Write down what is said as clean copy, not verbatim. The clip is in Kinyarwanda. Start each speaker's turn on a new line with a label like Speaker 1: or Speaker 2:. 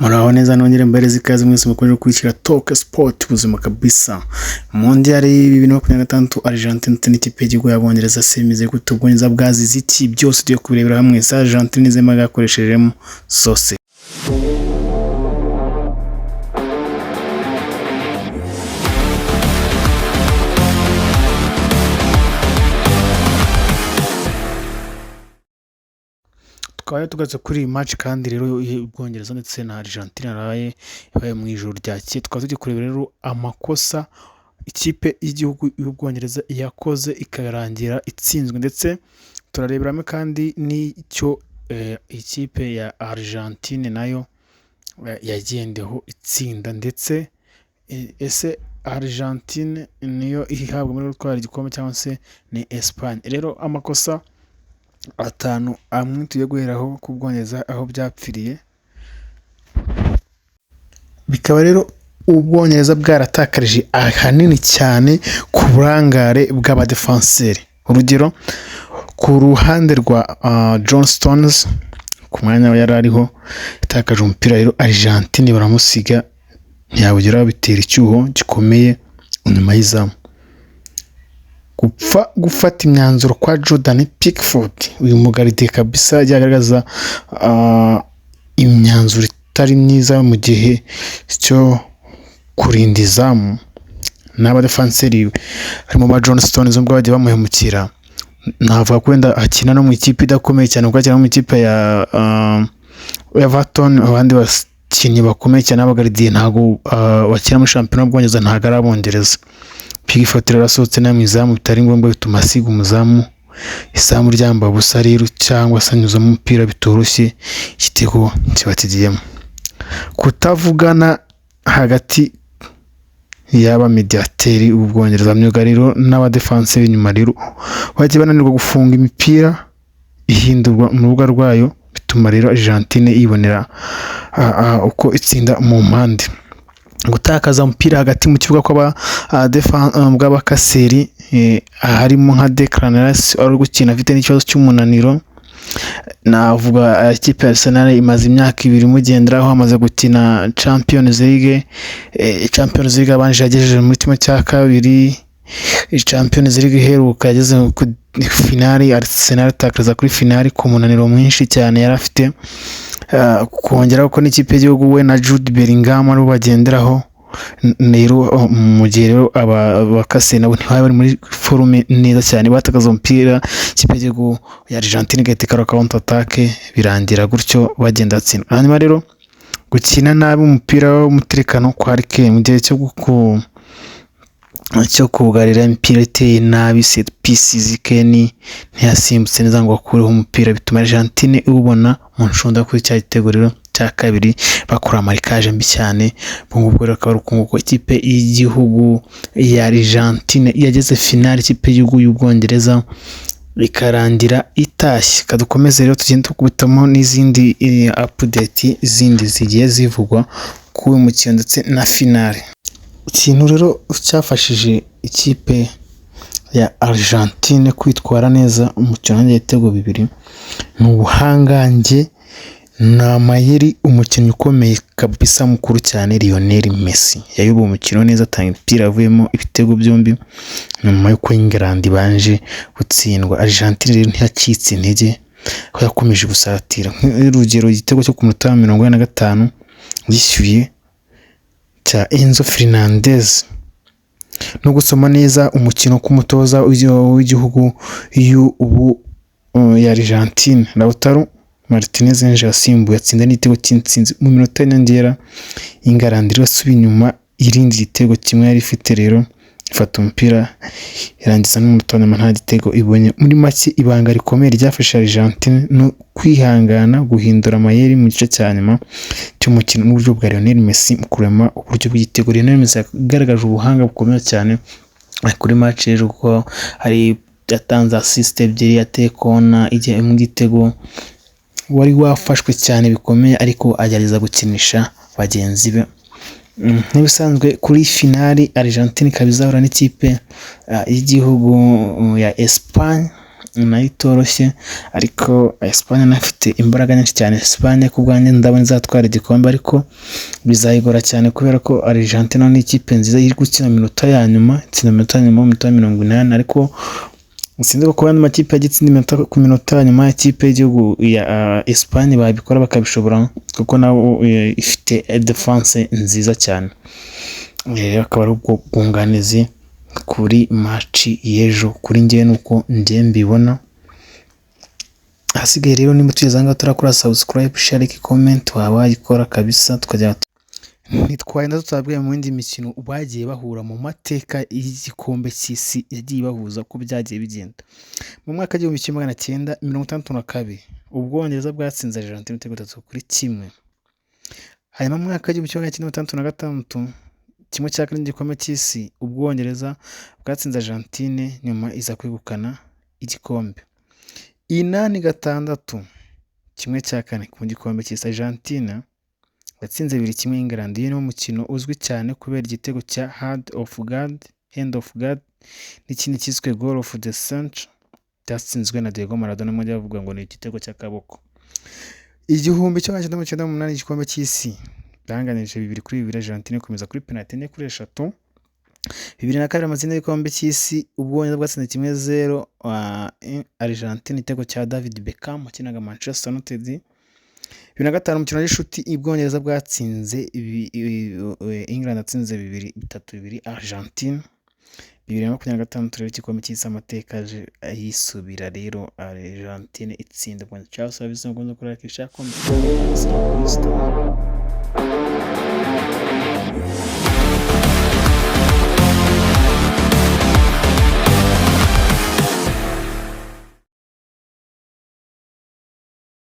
Speaker 1: Muraho neza nongere mbere zikaze mwese mukomeje gukurikira Talk Sport ubuzima kabisa. Mondial 2026 Argentine n'ikipe y'igihugu y'Abongereza semize gute Ubwongereza bwazize iki byose tugiye kubirebera hamwe. Argentine zema gakoreshejemo sose. Twari tugatse kuri iyi match kandi rero Ubwongereza ndetse na Argentine yaraye mu ijoro ryakeye. Tukaba tugiye kureba rero amakosa ikipe y'igihugu y'Ubwongereza yakoze ikarangira itsinzwe, ndetse turareberamo kandi n'icyo ikipe ya Argentine nayo yagendeho itsinda, ndetse ese Argentine niyo ihabwa muri gutwara igikombe cyangwa se ni Espagne. Rero amakosa atanu amwe tugiye guheraho ku Bwongereza aho byapfiriye, bikaba rero Ubwongereza bwaratakarije ahanini cyane ku burangare bw'abadefanseri. Urugero ku ruhande rwa John Stones ku mwanya yari ariho yatakaje umupira, rero Argentine baramusiga ntiyawugeraho, bitera icyuho gikomeye inyuma y'izamu. Gufata imyanzuro kwa Jordan Pickford, uyu mugaride kabisa yagaragaza imyanzuro itari myiza mu gihe cyo kurinda izamu n'abadefanseri harimo ba John Stones ubwo bagiye bamuhemukira. Navuga ko wenda akina no mu ikipe idakomeye cyane kuko akina mu ikipe ya Everton, abandi bakinnyi bakomeye cyane abagaride ntago bakina muri shampiyona y'Ubwongereza, ntago ari Abongereza. Pickford rasohotse na mizamu bitari ngombwa, bituma asiga umuzamu isamu ryamba busa rero cyangwa se anyuza mu mupira bitoroshye, igitego kiba kigiyemo. Kutavugana hagati y'aba mediateri Ubwongereza myugariro n'abadefanse b'inyuma, rero bagiye bananirwa gufunga imipira ihindurwa mu rubuga rwayo, bituma rero Argentine yibonera uko itsinda mu mpande. Gutakaza umupira hagati mu kibuga bw'abakaseri harimo nka Declan Rice ari gukina afite n'ikibazo cy'umunaniro. Navuga ikipe ya Arsenal imaze imyaka 2 mugenderaho, amaze gukina Champions League. Champions League abanje yagejeje muri kimwe cya kabiri, Champions League iheruka yageze ku finali, Arsenal itakaza kuri finali ku munaniro mwinshi cyane yari afite. Kongeraho ko n'ikipe y'igihugu we na Jude Bellingham ari bagenderaho, rero mu gihe rero abakase nabo ntibari muri forume neza cyane, batakaza umupira ikipe y'igihugu ya Argentine igahita counter attack, birangira gutyo bagenda batsindwa. Hanyuma rero gukina nabi umupira w'umutekano kwa Harry mu gihe cyo kugarira imipira iteye nabi, set pieces Kane ntiyasimbutse neza ngo akureho umupira, bituma Argentine ubona mu nshunda kuri cya gitego rero cya kabiri bakora marikage mbi cyane. Ubwo rero akaba uko ikipe y'igihugu ya Argentine yageze finali ikipe y'igihugu y'Ubwongereza ikarangira itashye. Kadukomeze rero tugenda tukubitamo n'izindi update zindi zigiye zivugwa ku uyu mukino ndetse na finale. Ikintu rero cyafashije ikipe ya Argentine kwitwara neza umukino n'igitego 2 ni ubuhangange na mayeri umukinnyi ukomeye kabisa mukuru cyane Lionel Messi. Yayoboye umukino neza, atanga imipira avuyemo ibitego byombi nyuma yuko England banje gutsindwa. Argentine rero ntiyacitse intege ko yakomeje gusatira. Urugero igitego cyo ku munota 45 gishyuye cya Enzo Fernandez. No gusoma neza umukino k'umutoza w'igihugu y'ubu ya Argentine Lautaro Martinez nje yasimbuye atsinda n'igitego cy'intsinzi mu minota y'nyongera. England irasubiye inyuma irindi igitego kimwe yari ifite, rero ifata umupira irangiza n'umunota nta gitego ibonye. Muri make ibanga rikomeye ryafasha Argentine no kwihangana guhindura amayeri mu gice cya nyuma cy'umukino n'uburyo bwa Lionel Messi mu kurema uburyo bw'igitego. Lionel Messi yagaragaje ubuhanga bukomeye cyane kuri match rero, kuko hari yatanze assist ebyiri, yateye kona igihe mu gitego wari wafashwe cyane bikomeye, ariko agerageza gukinisha bagenzi be. N'ibisanzwe kuri finali Argentine kabizahura n'ikipe y'igihugu ya Espagne nayo itoroshye, ariko Espagne nayo ifite imbaraga nyinshi cyane. Espagne ku bwanjye ndabona izatwara igikombe, ariko bizayigora cyane kubera ko Argentina ni ikipe nziza iri gukina minota ya nyuma, itsinda minota ya nyuma, minota 80, ariko sinzi ko abandi makipe yagitsinda ku minota ya nyuma, ikipe y'igihugu ya Espagne babikora bakabishobora, kuko nawo ifite defense nziza cyane. Akaba ari ubwo bwunganizi kuri match y'ejo kuri njye nuko njye mbibona. Hasigaye rero nimba tugezanga turakora subscribe, share, comment, wayikora kabisa, tukajya ntitwagenda tutabwiye mu yindi mikino bagiye bahura mu mateka y'igikombe cy'isi yagiye bahuza ko byagiye bigenda. Mu mwaka w'igihumbi kimwe magana cyenda 1962 Ubwongereza bwatsinze Argentina 3-1. Hanyuma mu mwaka w'igihumbi kimwe magana cyenda 1956 kimwe cya kane igikombe cy'isi Ubwongereza bwatsinze Argentine, nyuma iza kwegukana igikombe. 8-6 kimwe cya kane mu gikombe cy'isi Argentina yatsinze 2-1 England. Uyu ni umukino uzwi cyane kubera igitego cya hand of God n'ikindi cyiswe goal of the century cyatsinzwe na Diego Maradona, mu bavuga ngo ni igitego cy'akaboko. 1998 igikombe cy'isi byanganije 2-2, Argentina ikomeza kuri penalty 4-3. 2002 amazina y'igikombe cy'isi Ubwongereza bwatsinze 1-0 Argentina, igitego cya David Beckham wakinaga Manchester United. 2005 umukino w'inshuti Ubwongereza bwatsinze England yatsinze 3-2 Argentina. 2025 rero igikombe cy'isi amateka yisubira rero, Argentina itsinda Ubwongereza. Cyangwa se bivuze ngo kuri like, share, comment.